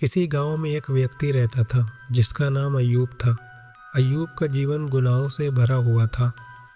کسی گاؤں میں ایک ویکتی رہتا تھا جس کا نام ایوب تھا۔ ایوب کا جیون گناہوں سے بھرا ہوا تھا۔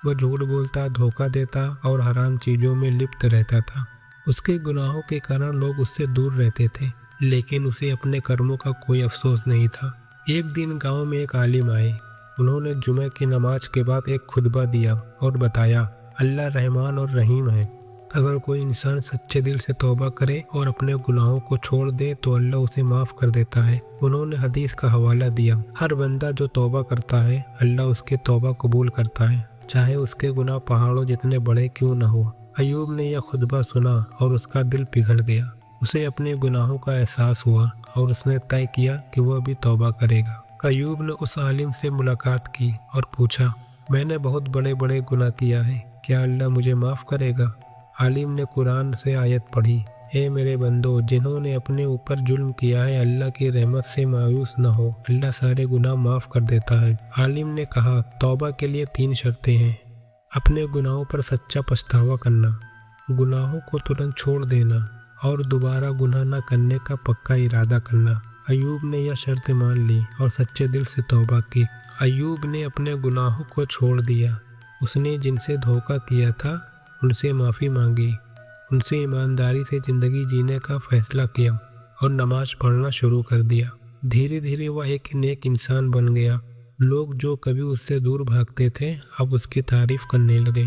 وہ جھوٹ بولتا، دھوکہ دیتا اور حرام چیزوں میں لپت رہتا تھا۔ اس کے گناہوں کے کارن لوگ اس سے دور رہتے تھے، لیکن اسے اپنے کرموں کا کوئی افسوس نہیں تھا۔ ایک دن گاؤں میں ایک عالم آئے۔ انہوں نے جمعہ کی نماز کے بعد ایک خطبہ دیا اور بتایا، اللہ رحمان اور رحیم ہے۔ اگر کوئی انسان سچے دل سے توبہ کرے اور اپنے گناہوں کو چھوڑ دے تو اللہ اسے معاف کر دیتا ہے۔ انہوں نے حدیث کا حوالہ دیا، ہر بندہ جو توبہ کرتا ہے اللہ اس کے توبہ قبول کرتا ہے، چاہے اس کے گناہ پہاڑوں جتنے بڑے کیوں نہ ہو۔ ایوب نے یہ خطبہ سنا اور اس کا دل پگھل گیا۔ اسے اپنے گناہوں کا احساس ہوا اور اس نے طے کیا کہ وہ بھی توبہ کرے گا۔ ایوب نے اس عالم سے ملاقات کی اور پوچھا، میں نے بہت بڑے بڑے گناہ کیا ہے، کیا اللہ مجھے معاف کرے گا؟ عالم نے قرآن سے آیت پڑھی، اے میرے بندو، جنہوں نے اپنے اوپر ظلم کیا ہے اللہ کی رحمت سے مایوس نہ ہو، اللہ سارے گناہ معاف کر دیتا ہے۔ عالم نے کہا، توبہ کے لیے 3 شرطیں ہیں۔ اپنے گناہوں پر سچا پچھتاوا کرنا، گناہوں کو ترنت چھوڑ دینا اور دوبارہ گناہ نہ کرنے کا پکا ارادہ کرنا۔ ایوب نے یہ شرط مان لی اور سچے دل سے توبہ کی۔ ایوب نے اپنے گناہوں کو چھوڑ دیا۔ اس نے جن سے دھوکہ کیا تھا ان سے معافی مانگی، ان سے ایمانداری سے زندگی جینے کا فیصلہ کیا اور نماز پڑھنا شروع کر دیا۔ دھیرے دھیرے وہ ایک نیک انسان بن گیا۔ لوگ جو کبھی اس سے دور بھاگتے تھے اب اس کی تعریف کرنے لگے۔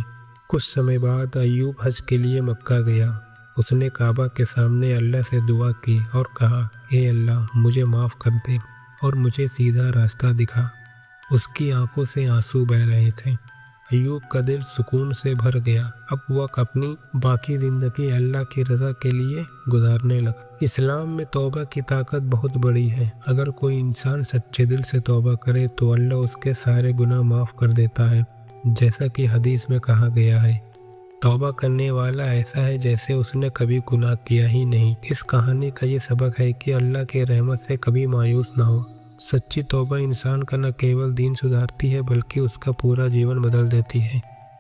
کچھ سمے بعد ایوب حج کے لیے مکہ گیا۔ اس نے کعبہ کے سامنے اللہ سے دعا کی اور کہا، اے اللہ مجھے معاف کر دے اور مجھے سیدھا راستہ دکھا۔ اس کی آنکھوں سے آنسو بہہ رہے تھے۔ ایوب کا دل سکون سے بھر گیا۔ اب وہ اپنی باقی زندگی اللہ کی رضا کے لیے گزارنے لگا۔ اسلام میں توبہ کی طاقت بہت بڑی ہے۔ اگر کوئی انسان سچے دل سے توبہ کرے تو اللہ اس کے سارے گناہ معاف کر دیتا ہے، جیسا کہ حدیث میں کہا گیا ہے، توبہ کرنے والا ایسا ہے جیسے اس نے کبھی گناہ کیا ہی نہیں۔ اس کہانی کا یہ سبق ہے کہ اللہ کے رحمت سے کبھی مایوس نہ ہو۔ سچی توبہ انسان کا نہ کیول دین سدھارتی ہے بلکہ اس کا پورا جیون بدل دیتی ہے۔